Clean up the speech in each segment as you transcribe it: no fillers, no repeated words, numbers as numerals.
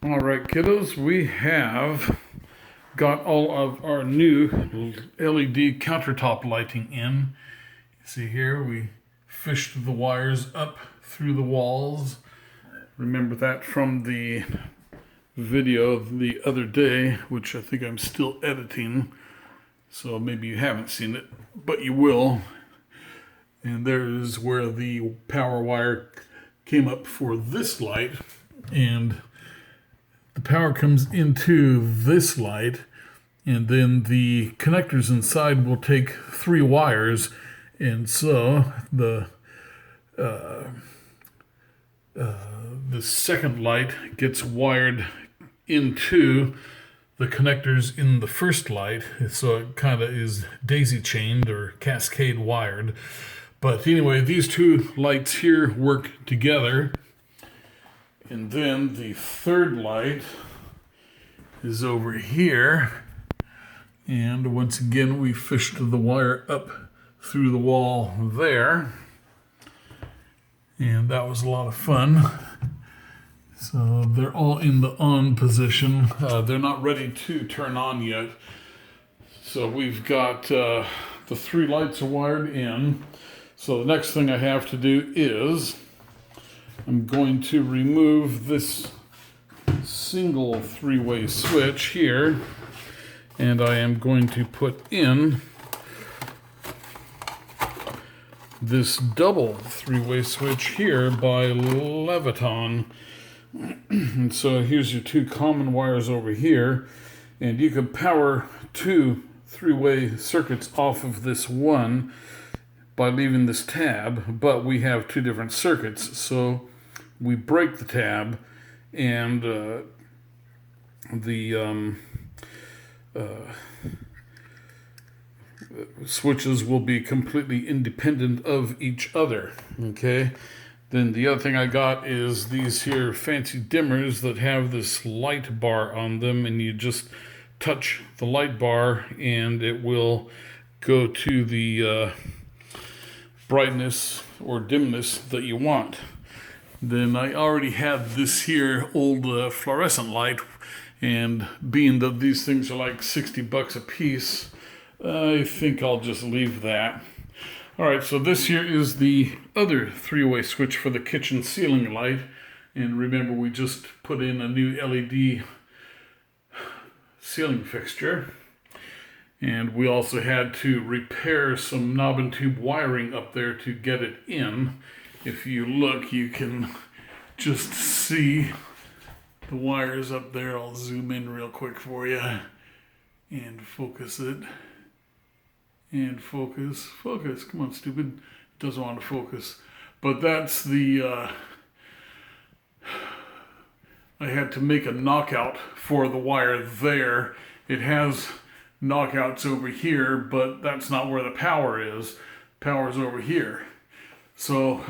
All right, kiddos, we have got all of our new LED countertop lighting in. You see here, we fished the wires up through the walls. Remember that from the video the other day, which I think I'm still editing. So maybe you haven't seen it, but you will. And there's where the power wire came up for this light. And the power comes into this light, and then the connectors inside will take 3 wires, and so the second light gets wired into the connectors in the first light, so it kind of is daisy chained or cascade wired. But anyway, these 2 lights here work together. And then the third light is over here. And once again, we fished the wire up through the wall there. And that was a lot of fun. So they're all in the on position. They're not ready to turn on yet. So we've got the 3 lights are wired in. So the next thing I have to do is I'm going to remove this single 3-way switch here, and I am going to put in this double 3-way switch here by Leviton. And so here's your 2 common wires over here, and you can power 2 3-way circuits off of this one by leaving this tab, but we have 2 different circuits, so we break the tab, and the switches will be completely independent of each other. Okay. Then the other thing I got is these here fancy dimmers that have this light bar on them, and you just touch the light bar and it will go to the brightness or dimness that you want. Then I already had this here old fluorescent light, and being that these things are like $60 a piece, I think I'll just leave that. Alright, so this here is the other 3-way switch for the kitchen ceiling light, and remember we just put in a new LED ceiling fixture. And we also had to repair some knob and tube wiring up there to get it in. If you look, you can just see the wires up there. I'll zoom in real quick for you and focus it. And focus. Focus. Come on, stupid. It doesn't want to focus. But that's the... I had to make a knockout for the wire there. It has knockouts over here, but that's not where the power is. Power's over here. So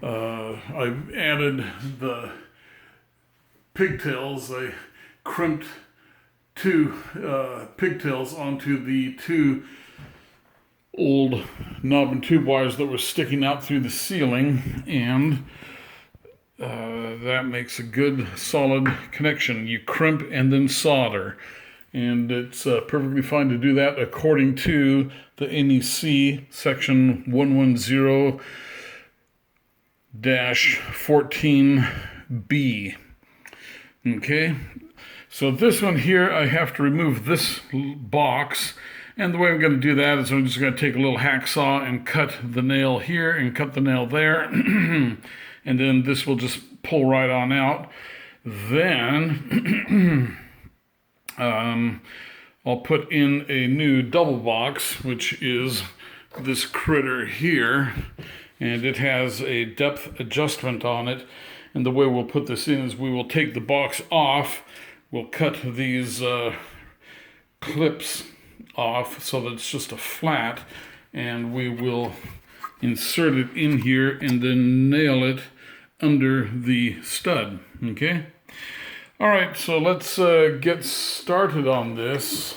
I added the pigtails. I crimped 2 pigtails onto the 2 old knob and tube wires that were sticking out through the ceiling, and that makes a good solid connection. You crimp and then solder. And it's perfectly fine to do that according to the NEC section 110-14B. Okay, so this one here, I have to remove this box. And the way I'm going to do that is I'm just going to take a little hacksaw and cut the nail here and cut the nail there. And then this will just pull right on out. Then... I'll put in a new double box, which is this critter here, and it has a depth adjustment on it. And the way we'll put this in is we will take the box off, we'll cut these clips off so that it's just a flat, and we will insert it in here and then nail it under the stud. Okay? All right, so let's get started on this.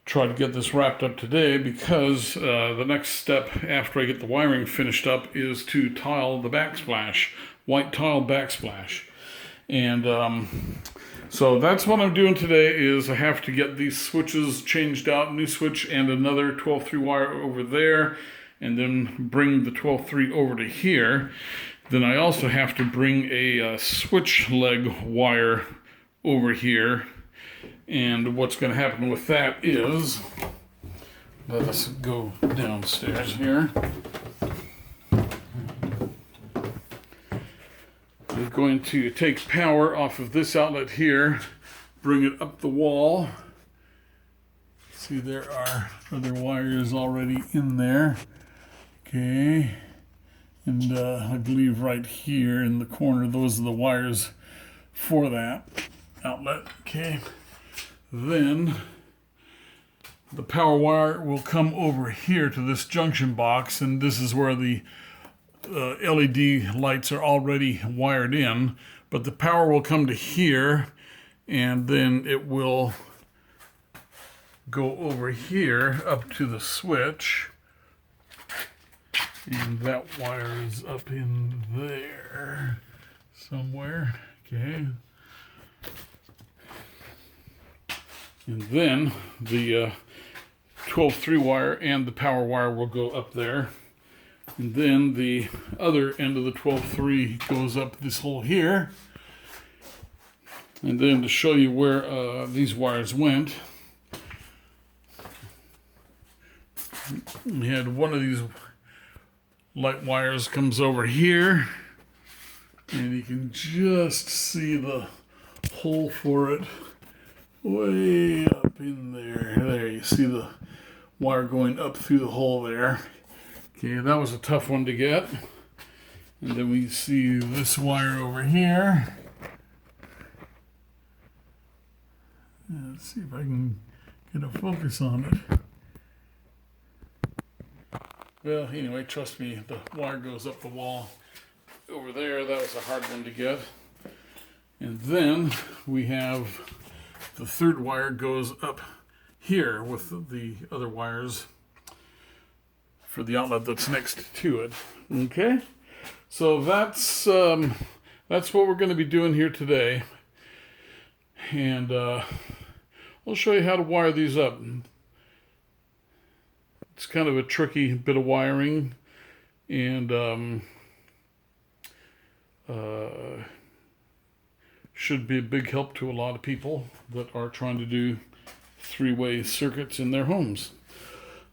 try to get this wrapped up today, because the next step after I get the wiring finished up is to tile the backsplash, white tile backsplash. And so that's what I'm doing today. Is I have to get these switches changed out, new switch and another 12-3 wire over there, and then bring the 12-3 over to here. Then I also have to bring a switch leg wire over here. And what's going to happen with that is, let us go downstairs here. We're going to take power off of this outlet here, bring it up the wall. See, there are other wires already in there. Okay. And I believe right here in the corner, those are the wires for that outlet. Okay. Then the power wire will come over here to this junction box, and this is where the LED lights are already wired in, but the power will come to here, and then it will go over here up to the switch, and that wire is up in there somewhere. Okay. And then the 12-3 wire and the power wire will go up there. And then the other end of the 12-3 goes up this hole here. And then to show you where these wires went, we had one of these light wires comes over here, and you can just see the hole for it way up in there. There, you see the wire going up through the hole there. Okay, that was a tough one to get. And then we see this wire over here. Let's see if I can get a focus on it. Well, anyway, trust me, the wire goes up the wall over there. That was a hard one to get. And then we have the third wire goes up here with the other wires for the outlet that's next to it. Okay, so that's what we're going to be doing here today, and I'll show you how to wire these up. It's kind of a tricky bit of wiring, and should be a big help to a lot of people that are trying to do three-way circuits in their homes.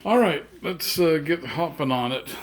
All right, let's get hopping on it.